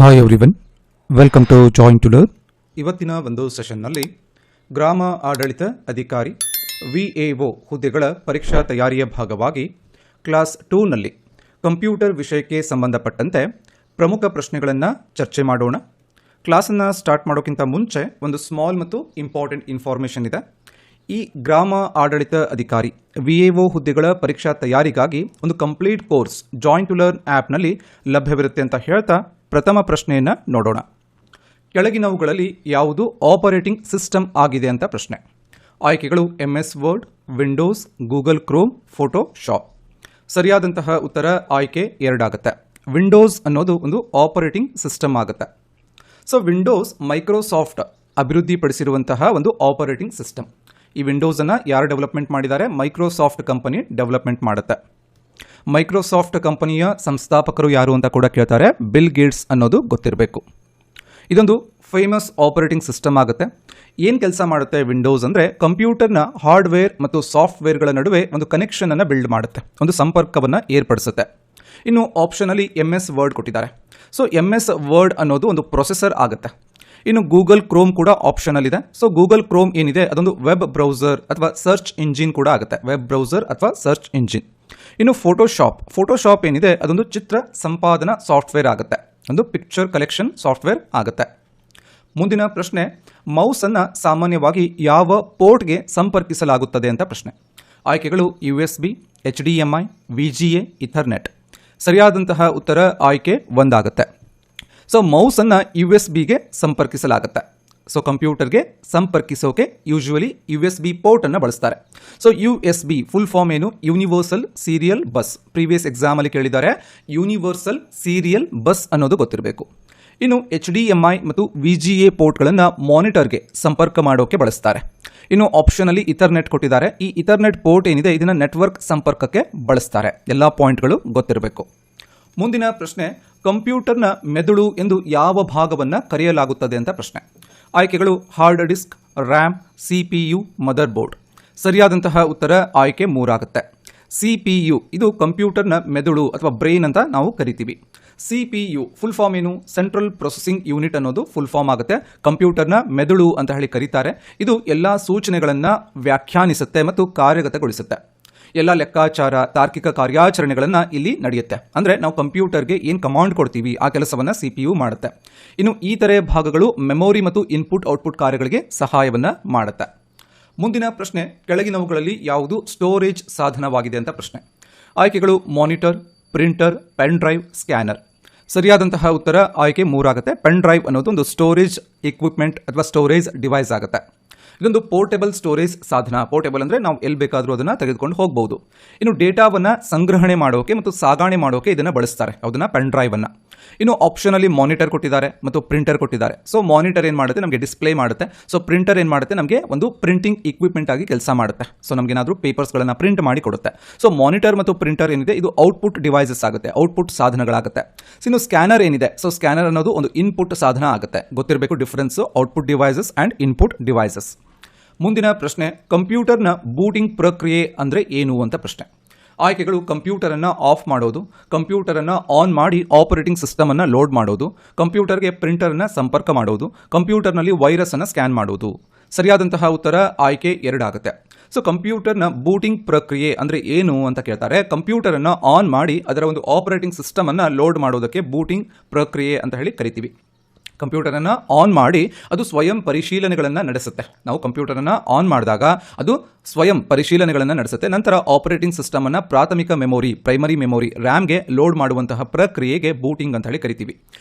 Hi everyone, welcome to join to learn. ಇವತ್ತಿನ ಒಂದು ಸೆಷನ್ನಲ್ಲಿ ಗ್ರಾಮ ಆಡಳಿತ ಅಧಿಕಾರಿ VAO ಹುದ್ದೆಗಳ ಪರೀಕ್ಷಾ ತಯಾರಿಯ ಭಾಗವಾಗಿ ಕ್ಲಾಸ್ 2ನಲ್ಲಿ ಕಂಪ್ಯೂಟರ್ ವಿಷಯಕ್ಕೆ ಸಂಬಂಧಪಟ್ಟಂತೆ ಪ್ರಮುಖ ಪ್ರಶ್ನೆಗಳನ್ನು ಚರ್ಚೆ ಮಾಡೋಣ. ಕ್ಲಾಸನ್ನು ಸ್ಟಾರ್ಟ್ ಮಾಡೋಕ್ಕಿಂತ ಮುಂಚೆ ಒಂದು ಸ್ಮಾಲ್ ಮತ್ತು ಇಂಪಾರ್ಟೆಂಟ್ ಇನ್ಫಾರ್ಮೇಷನ್ ಇದೆ. ಈ ಗ್ರಾಮ ಆಡಳಿತ ಅಧಿಕಾರಿ VAO ಹುದ್ದೆಗಳ ಪರೀಕ್ಷಾ ತಯಾರಿಗಾಗಿ ಒಂದು complete course join to learn ಆ್ಯಪ್ನಲ್ಲಿ ಲಭ್ಯವಿರುತ್ತೆ ಅಂತ ಹೇಳ್ತಾ ಪ್ರಥಮ ಪ್ರಶ್ನೆಯನ್ನು ನೋಡೋಣ. ಕೆಳಗಿನವುಗಳಲ್ಲಿ ಯಾವುದು ಆಪರೇಟಿಂಗ್ ಸಿಸ್ಟಮ್ ಆಗಿದೆ ಅಂತ ಪ್ರಶ್ನೆ. ಆಯ್ಕೆಗಳು MS word, Windows, Google Chrome, Photoshop. ಸರಿಯಾದಂತಹ ಉತ್ತರ ಆಯ್ಕೆ 2 ಆಗುತ್ತೆ. ವಿಂಡೋಸ್ ಅನ್ನೋದು ಒಂದು ಆಪರೇಟಿಂಗ್ ಸಿಸ್ಟಮ್ ಆಗುತ್ತೆ. ಸೊ ವಿಂಡೋಸ್ ಮೈಕ್ರೋಸಾಫ್ಟ್ ಅಭಿವೃದ್ಧಿಪಡಿಸಿರುವಂತಹ ಒಂದು ಆಪರೇಟಿಂಗ್ ಸಿಸ್ಟಮ್. ಈ ವಿಂಡೋಸನ್ನು ಯಾರು ಡೆವಲಪ್ಮೆಂಟ್ ಮಾಡಿದ್ದಾರೆ? ಮೈಕ್ರೋಸಾಫ್ಟ್ ಕಂಪನಿ ಡೆವಲಪ್ಮೆಂಟ್ ಮಾಡುತ್ತೆ. ಮೈಕ್ರೋಸಾಫ್ಟ್ ಕಂಪನಿಯ ಸಂಸ್ಥಾಪಕರು ಯಾರು ಅಂತ ಕೂಡ ಕೇಳ್ತಾರೆ. ಬಿಲ್ ಗೇಟ್ಸ್ ಅನ್ನೋದು ಗೊತ್ತಿರಬೇಕು. ಇದೊಂದು ಫೇಮಸ್ ಆಪರೇಟಿಂಗ್ ಸಿಸ್ಟಮ್ ಆಗುತ್ತೆ. ಏನು ಕೆಲಸ ಮಾಡುತ್ತೆ ವಿಂಡೋಸ್ ಅಂದರೆ, ಕಂಪ್ಯೂಟರ್ನ ಹಾರ್ಡ್ವೇರ್ ಮತ್ತು ಸಾಫ್ಟ್ವೇರ್ಗಳ ನಡುವೆ ಒಂದು ಕನೆಕ್ಷನನ್ನು ಬಿಲ್ಡ್ ಮಾಡುತ್ತೆ, ಒಂದು ಸಂಪರ್ಕವನ್ನು ಏರ್ಪಡಿಸುತ್ತೆ. ಇನ್ನು ಆಪ್ಷನಲ್ಲಿ MS ವರ್ಡ್ ಕೊಟ್ಟಿದ್ದಾರೆ. ಸೊ MS ವರ್ಡ್ ಅನ್ನೋದು ಒಂದು ಪ್ರೊಸೆಸರ್ ಆಗುತ್ತೆ. ಇನ್ನು ಗೂಗಲ್ ಕ್ರೋಮ್ ಕೂಡ ಆಪ್ಷನಲ್ಲಿದೆ. ಸೊ ಗೂಗಲ್ ಕ್ರೋಮ್ ಏನಿದೆ ಅದೊಂದು ವೆಬ್ ಬ್ರೌಸರ್ ಅಥವಾ ಸರ್ಚ್ ಇಂಜಿನ್ ಕೂಡ ಆಗುತ್ತೆ. ವೆಬ್ ಬ್ರೌಸರ್ ಅಥವಾ ಸರ್ಚ್ ಇಂಜಿನ್. ಇನ್ನು ಫೋಟೋಶಾಪ್ ಏನಿದೆ ಅದೊಂದು ಚಿತ್ರ ಸಂಪಾದನಾ ಸಾಫ್ಟ್ವೇರ್ ಆಗುತ್ತೆ, ಒಂದು ಪಿಕ್ಚರ್ ಕಲೆಕ್ಷನ್ ಸಾಫ್ಟ್ವೇರ್ ಆಗುತ್ತೆ. ಮುಂದಿನ ಪ್ರಶ್ನೆ, ಮೌಸನ್ನು ಸಾಮಾನ್ಯವಾಗಿ ಯಾವ ಪೋರ್ಟ್ಗೆ ಸಂಪರ್ಕಿಸಲಾಗುತ್ತದೆ ಅಂತ ಪ್ರಶ್ನೆ. ಆಯ್ಕೆಗಳು USB, HDMI, VGA, ಇಥರ್ನೆಟ್. ಸರಿಯಾದಂತಹ ಉತ್ತರ ಆಯ್ಕೆ 1 ಆಗುತ್ತೆ. ಸೊ ಮೌಸನ್ನು USB-ಗೆ ಸಂಪರ್ಕಿಸಲಾಗುತ್ತೆ. ಸೊ ಕಂಪ್ಯೂಟರ್ಗೆ ಸಂಪರ್ಕಿಸೋಕೆ ಯೂಶುವಲಿ USB ಪೋರ್ಟನ್ನು ಬಳಸ್ತಾರೆ. ಸೊ USB ಫುಲ್ ಫಾರ್ಮ್ ಏನು? Universal serial bus. ಪ್ರೀವಿಯಸ್ ಎಕ್ಸಾಮಲ್ಲಿ ಕೇಳಿದ್ದಾರೆ. ಯೂನಿವರ್ಸಲ್ ಸೀರಿಯಲ್ ಬಸ್ ಅನ್ನೋದು ಗೊತ್ತಿರಬೇಕು. ಇನ್ನು HDMI ಮತ್ತು VGA ಪೋರ್ಟ್ಗಳನ್ನು ಮಾನಿಟರ್ಗೆ ಸಂಪರ್ಕ ಮಾಡೋಕೆ ಬಳಸ್ತಾರೆ. ಇನ್ನು ಆಪ್ಷನಲ್ಲಿ ಇಥರ್ನೆಟ್ ಕೊಟ್ಟಿದ್ದಾರೆ. ಈ ಇಥರ್ನೆಟ್ ಪೋರ್ಟ್ ಏನಿದೆ ಇದನ್ನು ನೆಟ್ವರ್ಕ್ ಸಂಪರ್ಕಕ್ಕೆ ಬಳಸ್ತಾರೆ. ಎಲ್ಲ ಪಾಯಿಂಟ್ಗಳು ಗೊತ್ತಿರಬೇಕು. ಮುಂದಿನ ಪ್ರಶ್ನೆ, ಕಂಪ್ಯೂಟರ್ನ ಮೆದುಳು ಎಂದು ಯಾವ ಭಾಗವನ್ನು ಕರೆಯಲಾಗುತ್ತದೆ ಅಂತ ಪ್ರಶ್ನೆ. ಆಯ್ಕೆಗಳು hard disk, RAM, CPU, mother board. ಸರಿಯಾದಂತಹ ಉತ್ತರ ಆಯ್ಕೆ 3 ಆಗುತ್ತೆ. CPU ಇದು ಕಂಪ್ಯೂಟರ್ನ ಮೆದುಳು ಅಥವಾ ಬ್ರೈನ್ ಅಂತ ನಾವು ಕರಿತೀವಿ. CPU ಫುಲ್ ಫಾರ್ಮ್ ಏನು? ಸೆಂಟ್ರಲ್ ಪ್ರೊಸೆಸಿಂಗ್ ಯೂನಿಟ್ ಅನ್ನೋದು ಫುಲ್ ಫಾರ್ಮ್ ಆಗುತ್ತೆ. ಕಂಪ್ಯೂಟರ್ನ ಮೆದುಳು ಅಂತ ಹೇಳಿ ಕರೀತಾರೆ. ಇದು ಎಲ್ಲ ಸೂಚನೆಗಳನ್ನು ವ್ಯಾಖ್ಯಾನಿಸುತ್ತೆ ಮತ್ತು ಕಾರ್ಯಗತಗೊಳಿಸುತ್ತೆ. ಎಲ್ಲ ಲೆಕ್ಕಾಚಾರ, ತಾರ್ಕಿಕ ಕಾರ್ಯಾಚರಣೆಗಳನ್ನು ಇಲ್ಲಿ ನಡೆಯುತ್ತೆ. ಅಂದರೆ ನಾವು ಕಂಪ್ಯೂಟರ್ಗೆ ಏನು ಕಮಾಂಡ್ ಕೊಡ್ತೀವಿ ಆ ಕೆಲಸವನ್ನು CPU ಮಾಡುತ್ತೆ. ಇನ್ನು ಈ ಥರ ಭಾಗಗಳು ಮೆಮೊರಿ ಮತ್ತು ಇನ್ಪುಟ್ ಔಟ್ಪುಟ್ ಕಾರ್ಯಗಳಿಗೆ ಸಹಾಯವನ್ನು ಮಾಡುತ್ತೆ. ಮುಂದಿನ ಪ್ರಶ್ನೆ, ಕೆಳಗಿನವುಗಳಲ್ಲಿ ಯಾವುದು ಸ್ಟೋರೇಜ್ ಸಾಧನವಾಗಿದೆ ಅಂತ ಪ್ರಶ್ನೆ. ಆಯ್ಕೆಗಳು monitor, printer, pen drive, scanner. ಸರಿಯಾದಂತಹ ಉತ್ತರ ಆಯ್ಕೆ 3 ಆಗುತ್ತೆ. ಪೆನ್ ಡ್ರೈವ್ ಅನ್ನೋದು ಒಂದು ಸ್ಟೋರೇಜ್ ಇಕ್ವಿಪ್ಮೆಂಟ್ ಅಥವಾ ಸ್ಟೋರೇಜ್ ಡಿವೈಸ್ ಆಗುತ್ತೆ. ಇದೊಂದು ಪೋರ್ಟೇಬಲ್ ಸ್ಟೋರೇಜ್ ಸಾಧನ. ಪೋರ್ಟೇಬಲ್ ಅಂದರೆ ನಾವು ಎಲ್ಲಿ ಬೇಕಾದರೂ ಅದನ್ನು ತೆಗೆದುಕೊಂಡು ಹೋಗಬಹುದು. ಇನ್ನು ಡೇಟಾವನ್ನು ಸಂಗ್ರಹಣೆ ಮಾಡೋಕೆ ಮತ್ತು ಸಾಗಣೆ ಮಾಡೋಕೆ ಇದನ್ನು ಬಳಸ್ತಾರೆ. ಅದನ್ನು ಪೆನ್ ಡ್ರೈವನ್ನು. ಇನ್ನು ಆಪ್ಷನಲ್ಲಿ ಮಾನಿಟರ್ ಕೊಟ್ಟಿದ್ದಾರೆ ಮತ್ತು ಪ್ರಿಂಟರ್ ಕೊಟ್ಟಿದ್ದಾರೆ. ಸೊ ಮಾನಿಟರ್ ಏನು ಮಾಡುತ್ತೆ? ನಮಗೆ ಡಿಸ್ಪ್ಲೇ ಮಾಡುತ್ತೆ. ಸೊ ಪ್ರಿಂಟರ್ ಏನು ಮಾಡುತ್ತೆ? ನಮಗೆ ಒಂದು ಪ್ರಿಂಟಿಂಗ್ ಇಕ್ವಿಪ್ಮೆಂಟ್ ಆಗಿ ಕೆಲಸ ಮಾಡುತ್ತೆ. ಸೊ ನಮಗೇನಾದರೂ ಪೇಪರ್ಸ್ಗಳನ್ನು ಪ್ರಿಂಟ್ ಮಾಡಿ ಕೊಡುತ್ತೆ. ಸೊ ಮಾನಿಟರ್ ಮತ್ತು ಪ್ರಿಂಟರ್ ಏನಿದೆ ಇದು ಔಟ್ಪುಟ್ ಡಿವೈಸಸ್ ಆಗುತ್ತೆ, ಔಟ್ಪುಟ್ ಸಾಧನಗಳಾಗುತ್ತೆ. ಇನ್ನು ಸ್ಕ್ಯಾನರ್ ಏನಿದೆ, ಸೊ ಸ್ಕ್ಯಾನರ್ ಅನ್ನೋದು ಒಂದು ಇನ್ಪುಟ್ ಸಾಧನ ಆಗುತ್ತೆ. ಗೊತ್ತಿರಬೇಕು difference output devices and input devices. ಮುಂದಿನ ಪ್ರಶ್ನೆ, ಕಂಪ್ಯೂಟರ್ನ ಬೂಟಿಂಗ್ ಪ್ರಕ್ರಿಯೆ ಅಂದರೆ ಏನು ಅಂತ ಪ್ರಶ್ನೆ. ಆಯ್ಕೆಗಳು ಕಂಪ್ಯೂಟರನ್ನು ಆಫ್ ಮಾಡೋದು, ಕಂಪ್ಯೂಟರನ್ನು ಆನ್ ಮಾಡಿ ಆಪರೇಟಿಂಗ್ ಸಿಸ್ಟಮನ್ನು ಲೋಡ್ ಮಾಡೋದು, ಕಂಪ್ಯೂಟರ್ಗೆ ಪ್ರಿಂಟರನ್ನು ಸಂಪರ್ಕ ಮಾಡೋದು, ಕಂಪ್ಯೂಟರ್ನಲ್ಲಿ ವೈರಸ್ಸನ್ನು ಸ್ಕ್ಯಾನ್ ಮಾಡೋದು. ಸರಿಯಾದಂತಹ ಉತ್ತರ ಆಯ್ಕೆ 2 ಆಗುತ್ತೆ. ಸೊ ಕಂಪ್ಯೂಟರ್ನ ಬೂಟಿಂಗ್ ಪ್ರಕ್ರಿಯೆ ಅಂದರೆ ಏನು ಅಂತ ಕೇಳ್ತಾರೆ. ಕಂಪ್ಯೂಟರನ್ನು ಆನ್ ಮಾಡಿ ಅದರ ಒಂದು ಆಪರೇಟಿಂಗ್ ಸಿಸ್ಟಮನ್ನು ಲೋಡ್ ಮಾಡೋದಕ್ಕೆ ಬೂಟಿಂಗ್ ಪ್ರಕ್ರಿಯೆ ಅಂತ ಹೇಳಿ ಕರಿತೀವಿ. ಕಂಪ್ಯೂಟರನ್ನು ಆನ್ ಮಾಡಿ ಅದು ಸ್ವಯಂ ಪರಿಶೀಲನೆಗಳನ್ನು ನಡೆಸುತ್ತೆ. ನಾವು ಕಂಪ್ಯೂಟರನ್ನು ಆನ್ ಮಾಡಿದಾಗ ಅದು ಸ್ವಯಂ ಪರಿಶೀಲನೆಗಳನ್ನು ನಡೆಸುತ್ತೆ. ನಂತರ ಆಪರೇಟಿಂಗ್ ಸಿಸ್ಟಮನ್ನು ಪ್ರಾಥಮಿಕ ಮೆಮೊರಿ, ಪ್ರೈಮರಿ ಮೆಮೊರಿ, ರ್ಯಾಮ್ಗೆ ಲೋಡ್ ಮಾಡುವಂತಹ ಪ್ರಕ್ರಿಯೆಗೆ ಬೂಟಿಂಗ್ ಅಂತ ಹೇಳಿ ಕರಿತೀವಿ.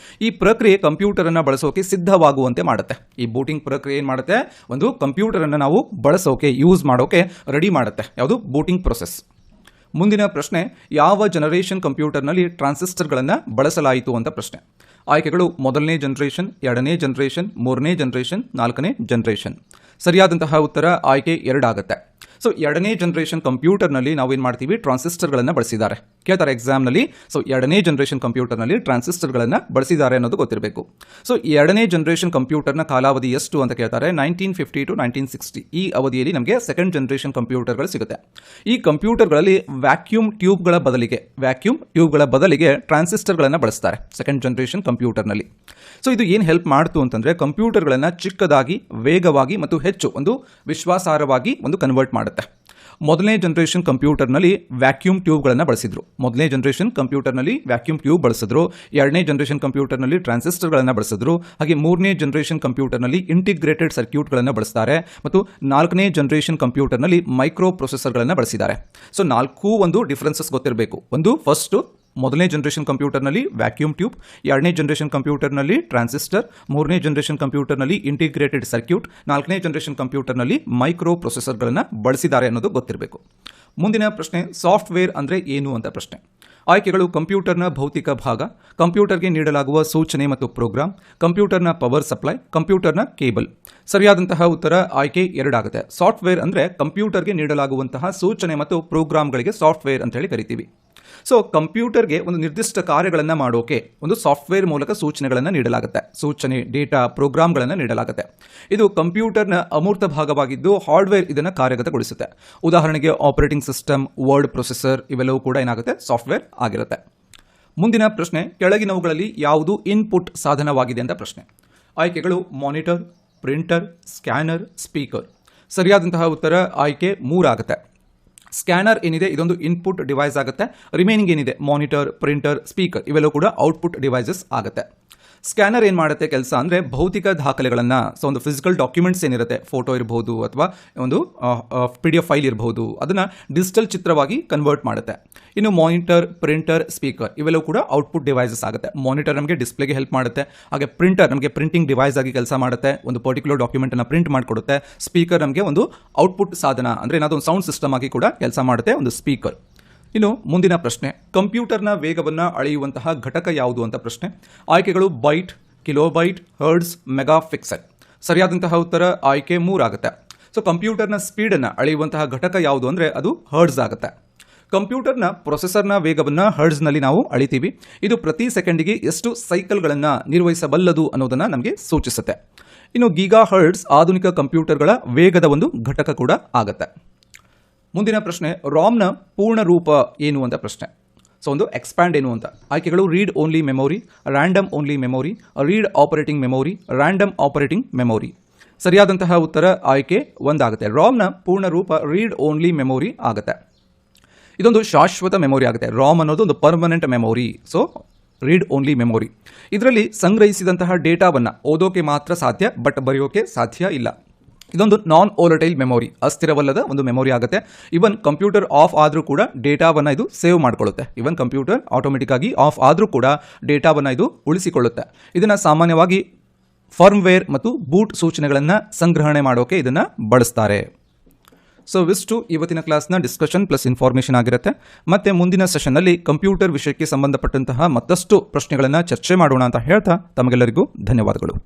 ಈ ಪ್ರಕ್ರಿಯೆ ಕಂಪ್ಯೂಟರನ್ನು ಬಳಸೋಕೆ ಸಿದ್ಧವಾಗುವಂತೆ ಮಾಡುತ್ತೆ. ಈ ಬೂಟಿಂಗ್ ಪ್ರಕ್ರಿಯೆ ಏನು ಮಾಡುತ್ತೆ? ಒಂದು ಕಂಪ್ಯೂಟರನ್ನು ನಾವು ಬಳಸೋಕೆ, ಯೂಸ್ ಮಾಡೋಕೆ ರೆಡಿ ಮಾಡುತ್ತೆ. ಯಾವುದು? Booting process. ಮುಂದಿನ ಪ್ರಶ್ನೆ, ಯಾವ ಜನರೇಷನ್ ಕಂಪ್ಯೂಟರ್ನಲ್ಲಿ ಟ್ರಾನ್ಸಿಸ್ಟರ್ಗಳನ್ನು ಬಳಸಲಾಯಿತು ಅಂತ ಪ್ರಶ್ನೆ. ಆಯ್ಕೆಗಳು ಮೊದಲನೇ ಜನರೇಷನ್, 2ನೇ ಜನರೇಷನ್, 3ನೇ ಜನರೇಷನ್, 4ನೇ ಜನರೇಷನ್. ಸರಿಯಾದಂತಹ ಉತ್ತರ ಆಯ್ಕೆ 2 ಆಗುತ್ತೆ. ಸೊ ಎರಡನೇ ಜನರೇಷನ್ ಕಂಪ್ಯೂಟರ್ನಲ್ಲಿ ನಾವು ಏನು ಮಾಡ್ತೀವಿ, ಟ್ರಾನ್ಸಿಸ್ಟರ್ಗಳನ್ನು ಬಳಸಿದ್ದಾರೆ ಕೇಳ್ತಾರೆ ಎಕ್ಸಾಮ್ನಲ್ಲಿ. ಸೊ ಎರಡನೇ ಜನರೇಷನ್ ಕಂಪ್ಯೂಟರ್ನಲ್ಲಿ ಟ್ರಾನ್ಸಿಸ್ಟರ್ಗಳನ್ನು ಬಳಸಿದ್ದಾರೆ ಅನ್ನೋದು ಗೊತ್ತಿರಬೇಕು. ಸೊ ಎರಡನೇ ಜನರೇಷನ್ ಕಂಪ್ಯೂಟರ್ನ ಕಾಲಾವಧಿ ಎಷ್ಟು ಅಂತ ಕೇಳ್ತಾರೆ, 1950 to 1960. ಈ ಅವಧಿಯಲ್ಲಿ ನಮಗೆ ಸೆಕೆಂಡ್ ಜನರೇಷನ್ ಕಂಪ್ಯೂಟರ್ಗಳು ಸಿಗುತ್ತೆ. ಈ ಕಂಪ್ಯೂಟರ್ಗಳಲ್ಲಿ ವ್ಯಾಕ್ಯೂಮ್ ಟ್ಯೂಬ್ಗಳ ಬದಲಿಗೆ ಟ್ರಾನ್ಸಿಸ್ಟರ್ಗಳನ್ನು ಬಳಸ್ತಾರೆ ಸೆಕೆಂಡ್ ಜನರೇಷನ್ ಕಂಪ್ಯೂಟರ್ನಲ್ಲಿ. ಸೊ ಇದು ಏನು ಹೆಲ್ಪ್ ಮಾಡ್ತು ಅಂತಂದರೆ ಕಂಪ್ಯೂಟರ್ಗಳನ್ನು ಚಿಕ್ಕದಾಗಿ, ವೇಗವಾಗಿ ಮತ್ತು ಹೆಚ್ಚು ಒಂದು ವಿಶ್ವಾಸಾರ್ಹವಾಗಿ ಒಂದು ಕನ್ವರ್ಟ್ ಮಾಡುತ್ತೆ. ಮೊದಲನೇ ಜನರೇಷನ್ ಕಂಪ್ಯೂಟರ್ನಲ್ಲಿ ವ್ಯಾಕ್ಯೂಮ್ ಟ್ಯೂಬ್ಗಳನ್ನು ಬಳಸಿದ್ರು. ಎರಡನೇ ಜನರೇಷನ್ ಕಂಪ್ಯೂಟರ್ನಲ್ಲಿ ಟ್ರಾನ್ಸಿಸ್ಟರ್ಗಳನ್ನು ಬಳಸಿದ್ರು. ಹಾಗೆ ಮೂರನೇ ಜನರೇಷನ್ ಕಂಪ್ಯೂಟರ್ನಲ್ಲಿ ಇಂಟಿಗ್ರೇಟೆಡ್ ಸರ್ಕ್ಯೂಟ್ಗಳನ್ನು ಬಳಸ್ತಾರೆ ಮತ್ತು ನಾಲ್ಕನೇ ಜನರೇಷನ್ ಕಂಪ್ಯೂಟರ್ನಲ್ಲಿ ಮೈಕ್ರೋ ಪ್ರೊಸೆಸರ್ಗಳನ್ನು ಬಳಸಿದ್ದಾರೆ. ಸೊ ನಾಲ್ಕು ಒಂದು ಡಿಫರೆನ್ಸಸ್ ಗೊತ್ತಿರಬೇಕು. ಒಂದು ಫಸ್ಟು ಮೊದಲನೇ ಜನರೇಷನ್ ಕಂಪ್ಯೂಟರ್ನಲ್ಲಿ ವ್ಯಾಕ್ಯೂಮ್ ಟ್ಯೂಬ್, ಎರಡನೇ ಜನರೇಷನ್ ಕಂಪ್ಯೂಟರ್ನಲ್ಲಿ ಟ್ರಾನ್ಸಿಸ್ಟರ್, ಮೂರನೇ ಜನರೇಷನ್ ಕಂಪ್ಯೂಟರ್ನಲ್ಲಿ ಇಂಟಿಗ್ರೇಟೆಡ್ ಸರ್ಕ್ಯೂಟ್, ನಾಲ್ಕನೇ ಜನರೇಷನ್ ಕಂಪ್ಯೂಟರ್ನಲ್ಲಿ ಮೈಕ್ರೋ ಪ್ರೊಸೆಸರ್ಗಳನ್ನು ಬಳಸಿದ್ದಾರೆ ಅನ್ನೋದು ಗೊತ್ತಿರಬೇಕು. ಮುಂದಿನ ಪ್ರಶ್ನೆ, ಸಾಫ್ಟ್ವೇರ್ ಅಂದರೆ ಏನು ಅಂತ ಪ್ರಶ್ನೆ. ಆಯ್ಕೆಗಳು: ಕಂಪ್ಯೂಟರ್ನ ಭೌತಿಕ ಭಾಗ, ಕಂಪ್ಯೂಟರ್ಗೆ ನೀಡಲಾಗುವ ಸೂಚನೆ ಮತ್ತು ಪ್ರೋಗ್ರಾಮ್, ಕಂಪ್ಯೂಟರ್ನ ಪವರ್ ಸಪ್ಲೈ, ಕಂಪ್ಯೂಟರ್ನ ಕೇಬಲ್. ಸರಿಯಾದಂತಹ ಉತ್ತರ ಆಯ್ಕೆ 2 ಆಗುತ್ತೆ. ಸಾಫ್ಟ್ವೇರ್ ಅಂದರೆ ಕಂಪ್ಯೂಟರ್ಗೆ ನೀಡಲಾಗುವಂತಹ ಸೂಚನೆ ಮತ್ತು ಪ್ರೋಗ್ರಾಮ್ಗಳಿಗೆ ಸಾಫ್ಟ್ವೇರ್ ಅಂತ ಹೇಳಿ ಕರಿತೀವಿ. ಸೊ ಕಂಪ್ಯೂಟರ್ಗೆ ಒಂದು ನಿರ್ದಿಷ್ಟ ಕಾರ್ಯಗಳನ್ನು ಮಾಡೋಕೆ ಒಂದು ಸಾಫ್ಟ್ವೇರ್ ಮೂಲಕ ಸೂಚನೆಗಳನ್ನು ನೀಡಲಾಗುತ್ತೆ. ಸೂಚನೆ, ಡೇಟಾ, ಪ್ರೋಗ್ರಾಮ್ಗಳನ್ನು ನೀಡಲಾಗುತ್ತೆ. ಇದು ಕಂಪ್ಯೂಟರ್ನ ಅಮೂರ್ತ ಭಾಗವಾಗಿದ್ದು ಹಾರ್ಡ್ವೇರ್ ಇದನ್ನು ಕಾರ್ಯಗತಗೊಳಿಸುತ್ತೆ. ಉದಾಹರಣೆಗೆ ಆಪರೇಟಿಂಗ್ ಸಿಸ್ಟಮ್, ವರ್ಡ್ ಪ್ರೊಸೆಸರ್ ಇವೆಲ್ಲವೂ ಕೂಡ ಏನಾಗುತ್ತೆ, ಸಾಫ್ಟ್ವೇರ್ ಆಗಿರುತ್ತೆ. ಮುಂದಿನ ಪ್ರಶ್ನೆ, ಕೆಳಗಿನವುಗಳಲ್ಲಿ ಯಾವುದು ಇನ್ಪುಟ್ ಸಾಧನವಾಗಿದೆ ಅಂತ ಪ್ರಶ್ನೆ. ಆಯ್ಕೆಗಳು: ಮಾನಿಟರ್, ಪ್ರಿಂಟರ್, ಸ್ಕ್ಯಾನರ್, ಸ್ಪೀಕರ್. ಸರಿಯಾದಂತಹ ಉತ್ತರ ಆಯ್ಕೆ 3 ಆಗುತ್ತೆ. ಸ್ಕ್ಯಾನರ್ ಏನಿದೆ ಇದೊಂದು ಇನ್ಪುಟ್ ಡಿವೈಸ್ ಆಗುತ್ತೆ. ರಿಮೈನಿಂಗ್ ಏನಿದೆ ಮಾನಿಟರ್, ಪ್ರಿಂಟರ್, ಸ್ಪೀಕರ್ ಇವೆಲ್ಲವೂ ಕೂಡ ಔಟ್ಪುಟ್ ಡಿವೈಸಸ್ ಆಗುತ್ತೆ. ಸ್ಕ್ಯಾನರ್ ಏನು ಮಾಡುತ್ತೆ ಕೆಲಸ ಅಂದರೆ ಭೌತಿಕ ದಾಖಲೆಗಳನ್ನು, ಸೊ ಒಂದು ಫಿಸಿಕಲ್ ಡಾಕ್ಯುಮೆಂಟ್ಸ್ ಏನಿರುತ್ತೆ, ಫೋಟೋ ಇರಬಹುದು ಅಥವಾ ಒಂದು PDF ಫೈಲ್ ಇರಬಹುದು, ಅದನ್ನು ಡಿಜಿಟಲ್ ಚಿತ್ರವಾಗಿ ಕನ್ವರ್ಟ್ ಮಾಡುತ್ತೆ. ಇನ್ನು ಮಾನಿಟರ್, ಪ್ರಿಂಟರ್, ಸ್ಪೀಕರ್ ಇವೆಲ್ಲವೂ ಕೂಡ ಔಟ್ಪುಟ್ ಡಿವೈಸಸ್ ಆಗುತ್ತೆ. ಮಾನಿಟರ್ ನಮಗೆ ಡಿಸ್ಪ್ಲೇಗೆ ಹೆಲ್ಪ್ ಮಾಡುತ್ತೆ. ಹಾಗೆ ಪ್ರಿಂಟರ್ ನಮಗೆ ಪ್ರಿಂಟಿಂಗ್ ಡಿವೈಸ್ ಆಗಿ ಕೆಲಸ ಮಾಡುತ್ತೆ, ಒಂದು ಪರ್ಟಿಕ್ಯುಲರ್ ಡಾಕ್ಯುಮೆಂಟನ್ನು ಪ್ರಿಂಟ್ ಮಾಡಿಕೊಡುತ್ತೆ. ಸ್ಪೀಕರ್ ನಮಗೆ ಒಂದು ಔಟ್ಪುಟ್ ಸಾಧನ ಅಂದರೆ ಏನಾದರೂ ಒಂದು ಸೌಂಡ್ ಸಿಸ್ಟಮ್ ಆಗಿ ಕೂಡ ಕೆಲಸ ಮಾಡುತ್ತೆ ಒಂದು ಸ್ಪೀಕರ್. ಇನ್ನು ಮುಂದಿನ ಪ್ರಶ್ನೆ, ಕಂಪ್ಯೂಟರ್ನ ವೇಗವನ್ನು ಅಳೆಯುವಂತಹ ಘಟಕ ಯಾವುದು ಅಂತ ಪ್ರಶ್ನೆ. ಆಯ್ಕೆಗಳು: ಬೈಟ್, ಕಿಲೋಬೈಟ್, ಹರ್ಡ್ಸ್, ಮೆಗಾಪಿಕ್ಸೆಲ್. ಸರಿಯಾದಂತಹ ಉತ್ತರ ಆಯ್ಕೆ 3 ಆಗುತ್ತೆ. ಸೊ ಕಂಪ್ಯೂಟರ್ನ ಸ್ಪೀಡನ್ನು ಅಳೆಯುವಂತಹ ಘಟಕ ಯಾವುದು ಅಂದರೆ ಅದು ಹರ್ಡ್ಸ್ ಆಗುತ್ತೆ. ಕಂಪ್ಯೂಟರ್ನ ಪ್ರೊಸೆಸರ್ನ ವೇಗವನ್ನು ಹರ್ಡ್ಸ್ನಲ್ಲಿ ನಾವು ಅಳಿತೀವಿ. ಇದು ಪ್ರತಿ ಸೆಕೆಂಡಿಗೆ ಎಷ್ಟು ಸೈಕಲ್ಗಳನ್ನು ನಿರ್ವಹಿಸಬಲ್ಲದು ಅನ್ನೋದನ್ನು ನಮಗೆ ಸೂಚಿಸುತ್ತೆ. ಇನ್ನು ಗೀಗಾ ಹರ್ಡ್ಸ್ ಆಧುನಿಕ ಕಂಪ್ಯೂಟರ್ಗಳ ವೇಗದ ಒಂದು ಘಟಕ ಕೂಡ ಆಗುತ್ತೆ. ಮುಂದಿನ ಪ್ರಶ್ನೆ, ರಾಮ್ನ ಪೂರ್ಣ ರೂಪ ಏನು ಅಂತ ಪ್ರಶ್ನೆ. ಸೊ ಒಂದು ಎಕ್ಸ್ಪ್ಯಾಂಡ್ ಏನು ಅಂತ. ಆಯ್ಕೆಗಳು: read only memory, random only memory, read operating memory, random operating memory. ಸರಿಯಾದಂತಹ ಉತ್ತರ ಆಯ್ಕೆ 1 ಆಗುತ್ತೆ. ರಾಮ್ನ ಪೂರ್ಣ ರೂಪ ರೀಡ್ ಓನ್ಲಿ ಮೆಮೊರಿ ಆಗುತ್ತೆ. ಇದೊಂದು ಶಾಶ್ವತ ಮೆಮೊರಿ ಆಗುತ್ತೆ. ರಾಮ್ ಅನ್ನೋದು ಒಂದು permanent memory. So read only memory. ಇದರಲ್ಲಿ ಸಂಗ್ರಹಿಸಿದಂತಹ ಡೇಟಾವನ್ನು ಓದೋಕೆ ಮಾತ್ರ ಸಾಧ್ಯ, ಬಟ್ ಬರೆಯೋಕೆ ಸಾಧ್ಯ ಇಲ್ಲ. ಇದೊಂದು ನಾನ್ ವೋಲಟೈಲ್ ಮೆಮೊರಿ, ಅಸ್ಥಿರವಲ್ಲದ ಒಂದು ಮೆಮೊರಿ ಆಗುತ್ತೆ. ಇವನ್ ಕಂಪ್ಯೂಟರ್ ಆಫ್ ಆದರೂ ಕೂಡ ಡೇಟಾವನ್ನು ಇದು ಸೇವ್ ಮಾಡಿಕೊಳ್ಳುತ್ತೆ. ಇವನ್ ಕಂಪ್ಯೂಟರ್ ಆಟೋಮೆಟಿಕ್ ಆಗಿ ಆಫ್ ಆದರೂ ಕೂಡ ಡೇಟಾವನ್ನು ಇದು ಉಳಿಸಿಕೊಳ್ಳುತ್ತೆ. ಇದನ್ನು ಸಾಮಾನ್ಯವಾಗಿ ಫರ್ಮ್ವೇರ್ ಮತ್ತು ಬೂಟ್ ಸೂಚನೆಗಳನ್ನು ಸಂಗ್ರಹಣೆ ಮಾಡೋಕೆ ಇದನ್ನು ಬಳಸ್ತಾರೆ. ಸೊ ಇವಿಷ್ಟು ಇವತ್ತಿನ ಕ್ಲಾಸ್ನ ಡಿಸ್ಕಷನ್ ಪ್ಲಸ್ ಇನ್ಫಾರ್ಮೇಷನ್ ಆಗಿರುತ್ತೆ. ಮತ್ತೆ ಮುಂದಿನ ಸೆಷನ್ನಲ್ಲಿ ಕಂಪ್ಯೂಟರ್ ವಿಷಯಕ್ಕೆ ಸಂಬಂಧಪಟ್ಟಂತಹ ಮತ್ತಷ್ಟು ಪ್ರಶ್ನೆಗಳನ್ನು ಚರ್ಚೆ ಮಾಡೋಣ ಅಂತ ಹೇಳ್ತಾ ತಮಗೆಲ್ಲರಿಗೂ ಧನ್ಯವಾದಗಳು.